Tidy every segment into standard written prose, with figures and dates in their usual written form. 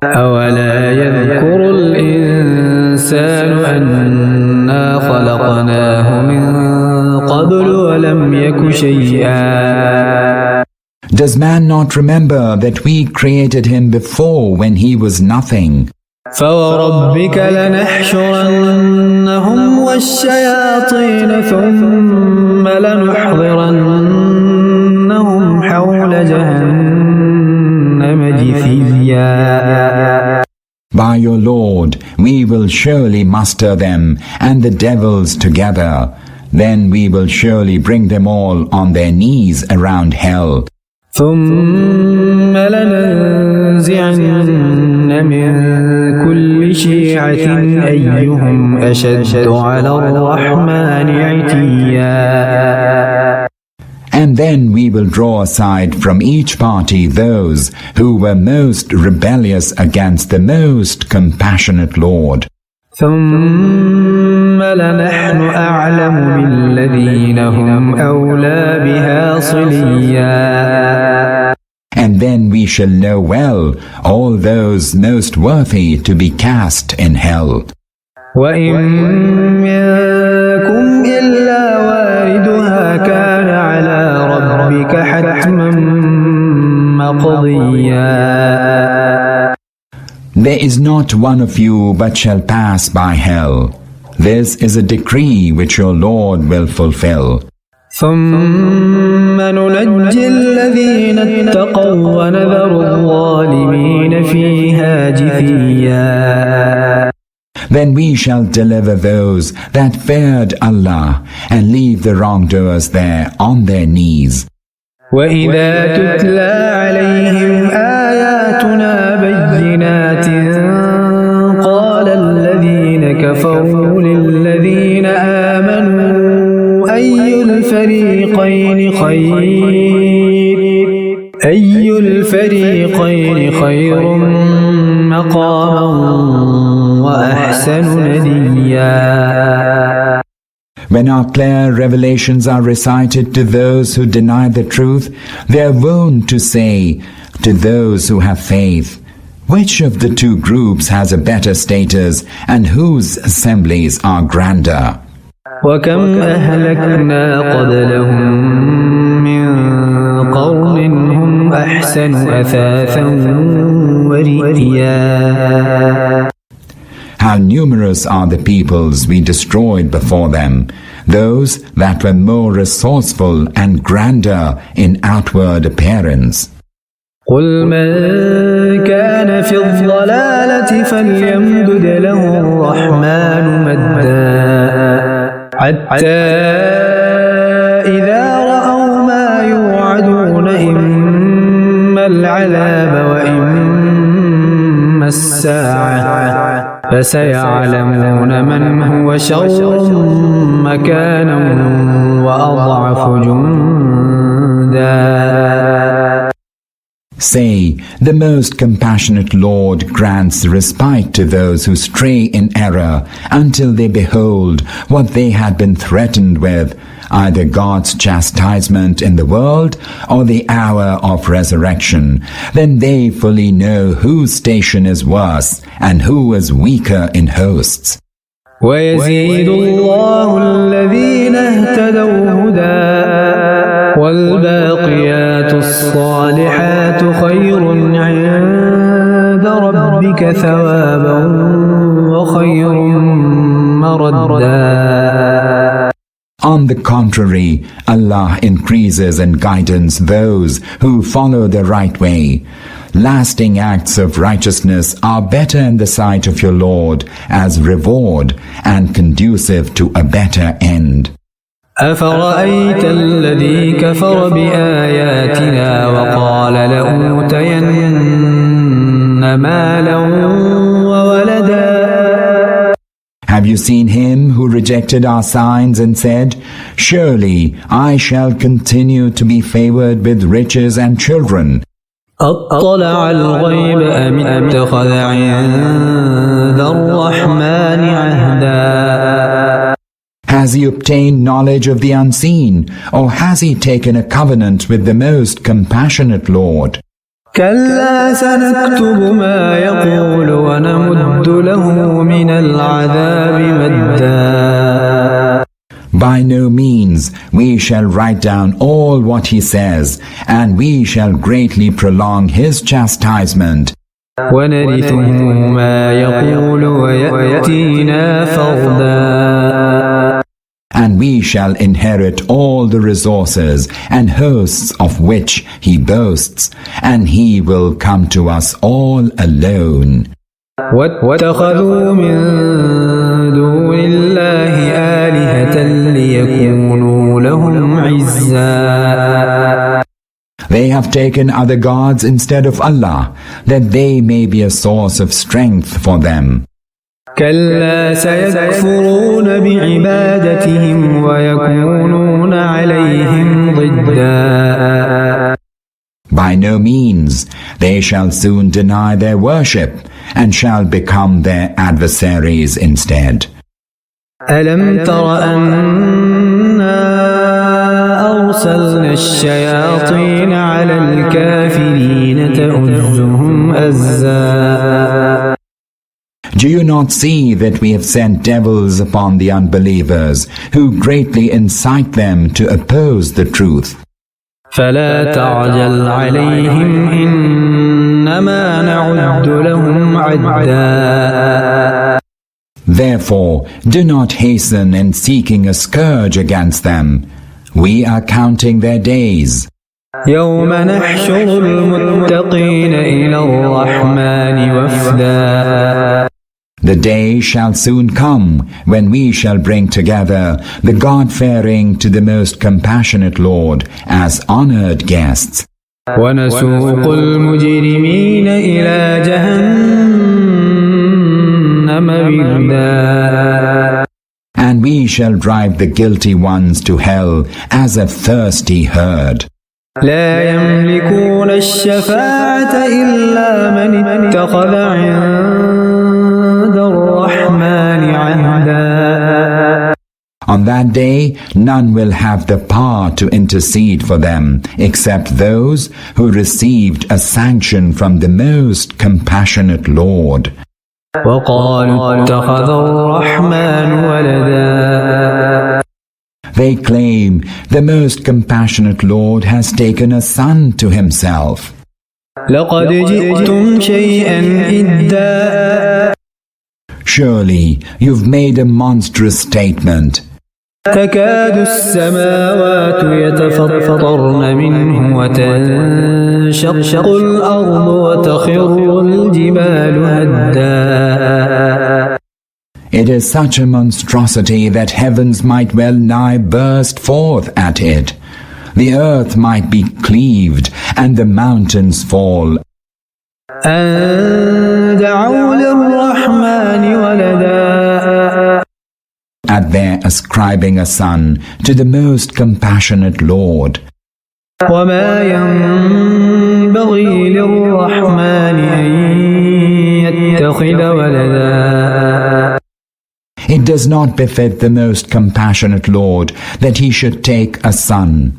أولا يذكر الإنسان أنا خلقناه من قبل ولم يك شيئا. Does man not remember that we created him before when he was nothing? فوربك لنحشرنهم والشياطين ثم لنحضرنهم حول جهنم جثيا. By your Lord, we will surely muster them and the devils together. Then we will surely bring them all on their knees around hell. ثم لننزعن من كل شيعة أيهم أشد على الرحمن عتيا. And then we will draw aside from each party those who were most rebellious against the most compassionate Lord. ثم لنحن أعلم بالذين هم أولى بها صليا. And then we shall know well all those most worthy to be cast in hell. وإن منكم إلا واردها كان على ربك حتما مقضيا. There is not one of you but shall pass by hell. This is a decree which your Lord will fulfill. ثم ننجي الذين اتقوا ونذر الظالمين فيها جثيا. Then we shall deliver those that feared Allah and leave the wrongdoers there on their knees. وإذا تتلى عليهم آياتنا بينات قال الذين كفروا للذين آمنوا أي الفريقين خير مقاما وأحسن نديا. When our clear revelations are recited to those who deny the truth, they are wont to say to those who have faith, which of the two groups has a better status and whose assemblies are grander? وكم أهلكنا قبلهم من قرن هم أحسن أثاثا ورئيا. How numerous are the peoples we destroyed before them, those that were more resourceful and grander in outward appearance. قل من كان في الضلالة فليمدد له الرحمن مدا حتى إذا رأوا ما يوعدون إما العذاب وإما الساعة فسيعلمون من هو شر مكانا وأضعف جندا. Say, the most compassionate Lord grants respite to those who stray in error until they behold what they had been threatened with, either God's chastisement in the world or the hour of resurrection. Then they fully know whose station is worse and who is weaker in hosts. ويزيد الله الذين اهتدوا هدى والباقيات الصالحات خير عند ربك ثوابا وخير مردا. On the contrary, Allah increases in guidance those who follow the right way. Lasting acts of righteousness are better in the sight of your Lord as reward and conducive to a better end. أفرأيت الذي كفر بآياتنا وقال لأوتين مالا وولدا. Have you seen him who rejected our signs and said, surely I shall continue to be favored with riches and children? أطلع الغيب أم اتخذ عند الرحمن عهدا. Has he obtained knowledge of the unseen, or has he taken a covenant with the most compassionate Lord? كلا سنكتب ما يقول ونمد له من العذاب مدا. By no means we shall write down all what he says, and we shall greatly prolong his chastisement. ونرثه ما يقول ويأتينا فردا. And we shall inherit all the resources and hosts of which he boasts, and he will come to us all alone. واتخذوا من دون الله آلهة ليكونوا لهم عزا. They have taken other gods instead of Allah, that they may be a source of strength for them. كلا سيكفرون بعبادتهم ويكونون عليهم ضدا. By no means, they shall soon deny their worship, and shall become their adversaries instead. ألم تر أنا أرسلنا الشياطين على الكافرين تؤزهم أزا. Do you not see that we have sent devils upon the unbelievers, who greatly incite them to oppose the truth? فلا تعجل عليهم إنما نعد لهم عدا. Therefore, do not hasten in seeking a scourge against them. We are counting their days. يوم نحشر المتقين إلى الرحمن وفدا. The day shall soon come when we shall bring together the God-fearing to the most compassionate Lord as honored guests. ونسوق المجرمين إلى جهنم وردا. And we shall drive the guilty ones to hell as a thirsty herd. لا يملكون الشفاعة إلا من اتخذ عند الرحمن عهدا. On that day, none will have the power to intercede for them except those who received a sanction from the most compassionate Lord. وقالوا اتخذ الرحمن ولدا. They claim the most compassionate Lord has taken a son to himself. لقد جئتم شيئا إدا. Surely you've made a monstrous statement. تكاد السماوات يتفطرن منه وتنشق الأرض وتخر الجبال هدا. It is such a monstrosity that heavens might well nigh burst forth at it. The earth might be cleaved and the mountains fall. أن دعوا للرحمن ولدا. At their ascribing a son to the most compassionate Lord. وما ينبغي للرحمن أن يتخذ ولدا. It does not befit the most compassionate Lord that he should take a son.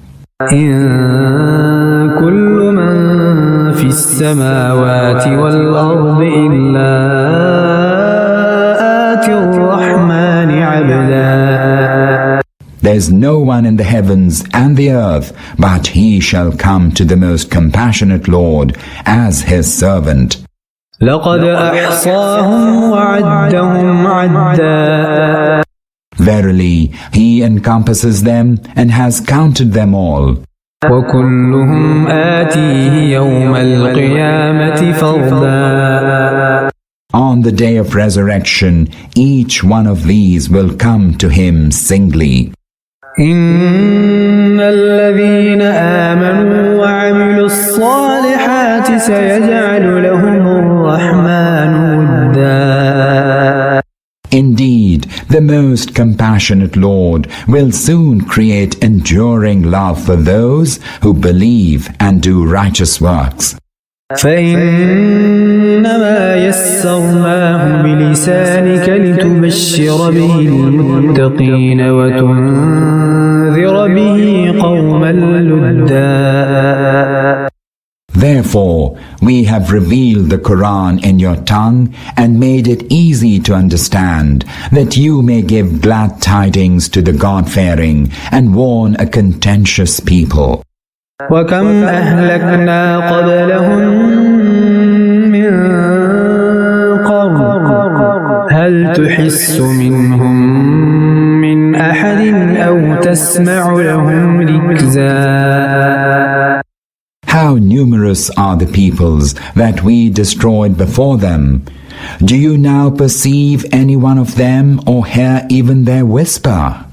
إن كل من في السماوات والأرض إلا آتي الرحمن عبدا. There is no one in the heavens and the earth, but he shall come to the most compassionate Lord as his servant. لقد أحصاهم وعدهم عدا. Verily, he encompasses them and has counted them all. وكلهم آتيه يوم القيامة فردا. On the day of resurrection, each one of these will come to him singly. إن الذين آمنوا وعملوا الصالحات سيجعل لهم الرحمن ودا. Indeed, the most compassionate Lord will soon create enduring love for those who believe and do righteous works. فإنما يسرناه بلسانك لتبشر به المتقين وتنذر به قوما لدا. Therefore, we have revealed the Quran in your tongue and made it easy to understand, that you may give glad tidings to the God-fearing and warn a contentious people. وَكَمْ أَهْلَكْنَا قَبْلَهُمْ مِنْ قَرْنٍ هَلْ تُحِسُّ مِنْهُمْ مِنْ أَحَدٍ أَوْ تَسْمَعُ لَهُمْ رِكْزًا. How numerous are the peoples that we destroyed before them! Do you now perceive any one of them or hear even their whisper?